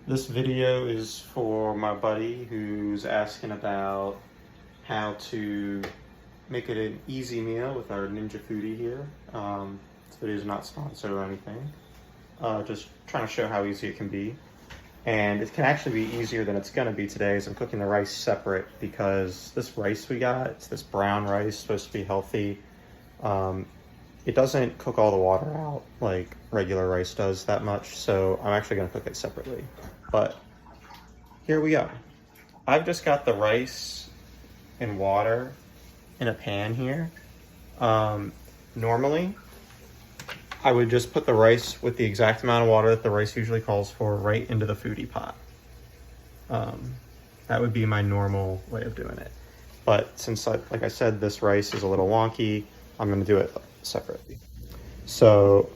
This video is for my buddy who's asking about how to make it an easy meal with our Ninja Foodi here. This video is not sponsored or anything. Just trying to show how easy it can be. And it can actually be easier than it's gonna be today as I'm cooking the rice separate because this rice we got, it's this brown rice, supposed to be healthy. It doesn't cook all the water out like regular rice does that much, so I'm actually gonna cook it separately. But here we go. I've just got the rice and water in a pan here. Normally, I would just put the rice with the exact amount of water that the rice usually calls for right into the Foodi pot. That would be my normal way of doing it. But since, like I said, this rice is a little wonky, I'm gonna do it separately. So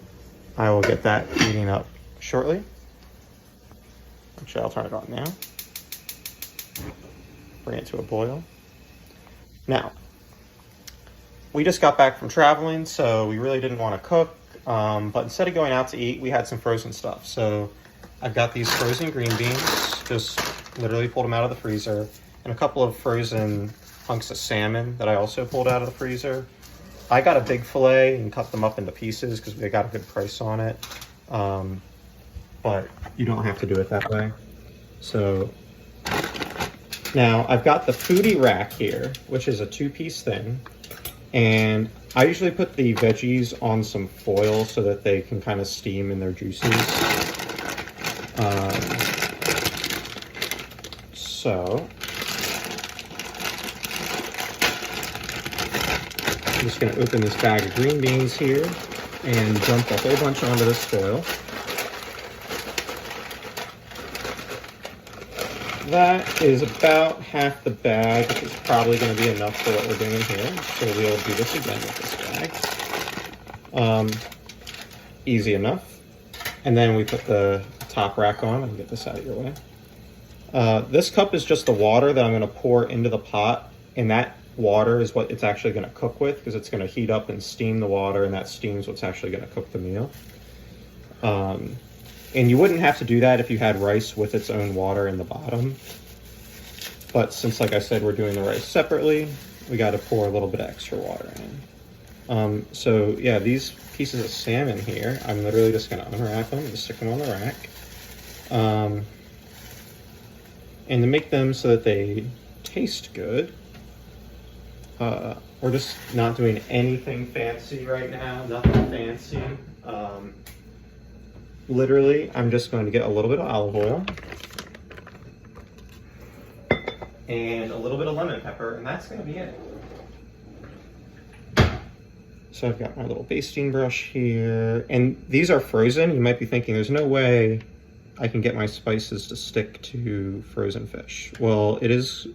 I will get that heating up shortly. Actually, I'll turn it on now. Bring it to a boil. Now, we just got back from traveling, so we really didn't want to cook. But instead of going out to eat, we had some frozen stuff. So I've got these frozen green beans, just literally pulled them out of the freezer, and a couple of frozen hunks of salmon that I also pulled out of the freezer. I got a big fillet and cut them up into pieces because we got a good price on it. But you don't have to do it that way. So now I've got the Foodi rack here, which is a 2-piece thing. And I usually put the veggies on some foil so that they can kind of steam in their juices. So I'm just going to open this bag of green beans here and dump a whole bunch onto this foil. That is about half the bag, which is probably going to be enough for what we're doing here. So we'll do this again with this bag. Easy enough. And then we put the top rack on and get this out of your way. This cup is just the water that I'm going to pour into the pot, and that water is what it's actually going to cook with because it's going to heat up and steam the water, and that steam's what's actually going to cook the meal. And you wouldn't have to do that if you had rice with its own water in the bottom. But since, like I said, we're doing the rice separately, we got to pour a little bit of extra water in. So yeah, these pieces of salmon here, I'm literally just going to unwrap them and stick them on the rack. And to make them so that they taste good, we're just not doing anything fancy right now, nothing fancy. Literally, I'm just going to get a little bit of olive oil and a little bit of lemon pepper, and that's going to be it. So I've got my little basting brush here, and these are frozen. You might be thinking, there's no way I can get my spices to stick to frozen fish. Well, it is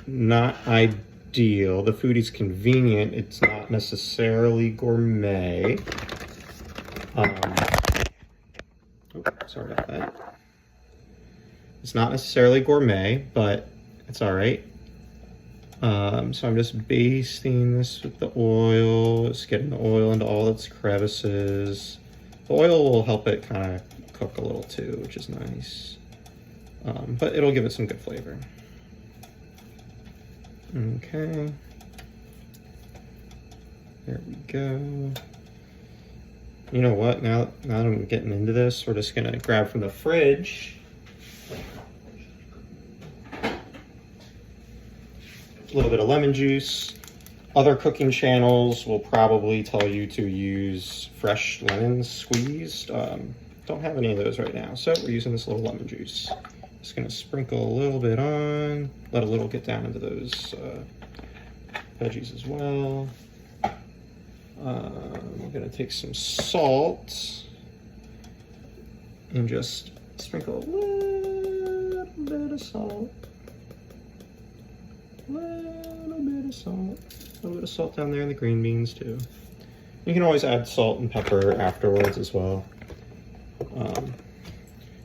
not ideal. The Foodi's convenient. It's not necessarily gourmet. Sorry about that. It's not necessarily gourmet, but it's all right. So I'm just basting this with the oil. It's getting the oil into all its crevices. The oil will help it kind of cook a little too, which is nice. But it'll give it some good flavor. Okay. There we go. You know what, now that I'm getting into this, we're just gonna grab from the fridge a little bit of lemon juice. Other cooking channels will probably tell you to use fresh lemons squeezed. Don't have any of those right now, so we're using this little lemon juice. Just gonna sprinkle a little bit on, let a little get down into those veggies as well. I'm gonna take some salt and just sprinkle a little bit of salt. A little bit of salt down there in the green beans too. You can always add salt and pepper afterwards as well.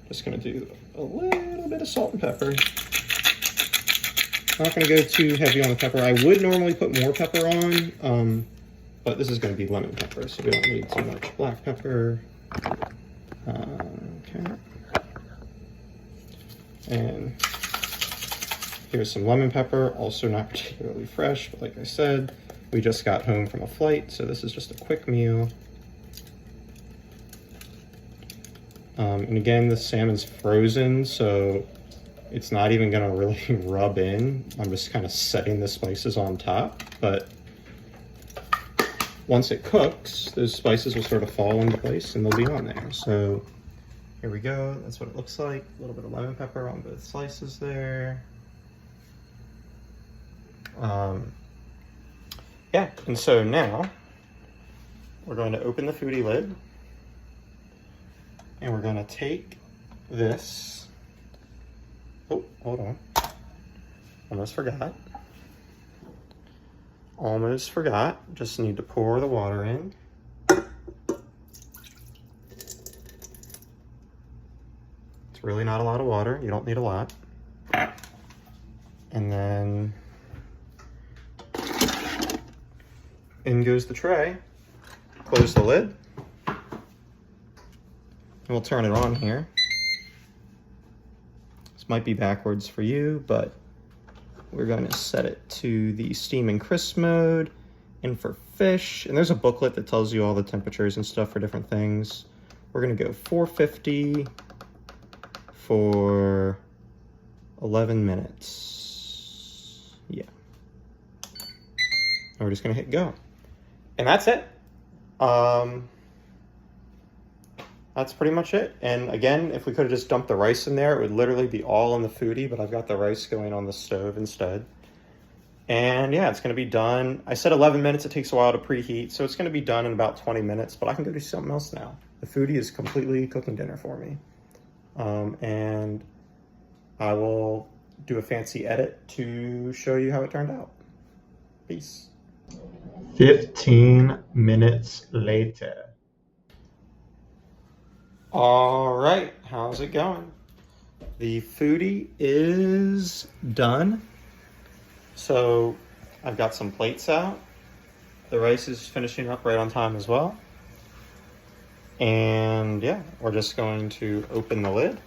Just gonna do a little bit of salt and pepper. Not gonna go too heavy on the pepper. I would normally put more pepper on, but this is going to be lemon pepper, so we don't need too much black pepper. Okay. And here's some lemon pepper, also not particularly fresh, but like I said, we just got home from a flight, so this is just a quick meal. And again, the salmon's frozen, so it's not even gonna really rub in. I'm just kind of setting the spices on top, but once it cooks, those spices will sort of fall into place and they'll be on there. So here we go, that's what it looks like. A little bit of lemon pepper on both slices there. Yeah, and so now we're going to open the Foodi lid and we're going to take this. Oh, hold on. Almost forgot. Almost forgot. Just need to pour the water in. It's really not a lot of water. You don't need a lot. And then in goes the tray. Close the lid. And we'll turn it on here. This might be backwards for you, but we're going to set it to the steam and crisp mode. And for fish, and there's a booklet that tells you all the temperatures and stuff for different things. We're going to go 450 for 11 minutes. Yeah. And we're just going to hit go. And that's it. That's pretty much it. And again, if we could have just dumped the rice in there, it would literally be all in the Foodi, but I've got the rice going on the stove instead. And yeah, it's gonna be done. I said 11 minutes, it takes a while to preheat, so it's gonna be done in about 20 minutes, but I can go do something else now. The Foodi is completely cooking dinner for me. And I will do a fancy edit to show you how it turned out. Peace. 15 minutes later. All right, how's it going? The Foodi is done. So I've got some plates out. The rice is finishing up right on time as well. And yeah, we're just going to open the lid.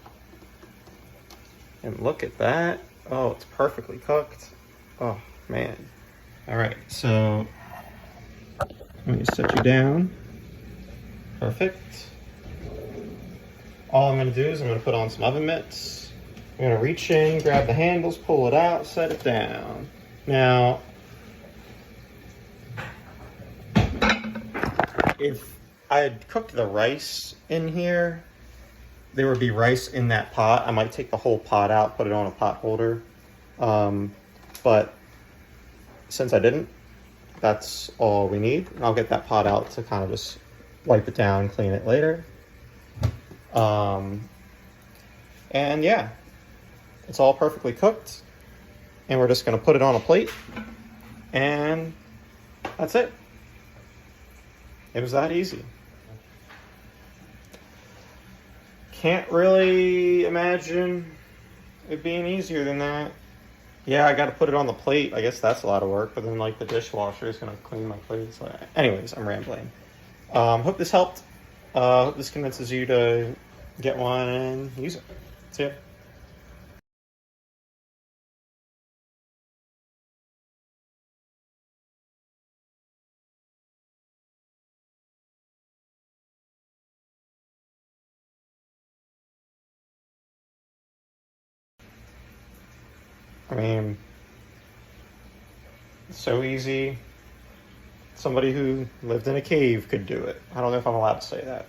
And look at that. Oh, it's perfectly cooked. Oh, man. All right, so let me set you down. Perfect. All I'm gonna do is I'm gonna put on some oven mitts. I'm gonna reach in, grab the handles, pull it out, set it down. Now, if I had cooked the rice in here, there would be rice in that pot. I might take the whole pot out, put it on a pot holder. But since I didn't, that's all we need. And I'll get that pot out to kind of just wipe it down, clean it later. And yeah, it's all perfectly cooked. And we're just gonna put it on a plate. And that's it. It was that easy. Can't really imagine it being easier than that. Yeah, I gotta put it on the plate. I guess that's a lot of work, but then like the dishwasher is gonna clean my plates. Anyways, I'm rambling. Hope this helped. Hope this convinces you to get one and use it. See ya. I mean, it's so easy. Somebody who lived in a cave could do it. I don't know if I'm allowed to say that.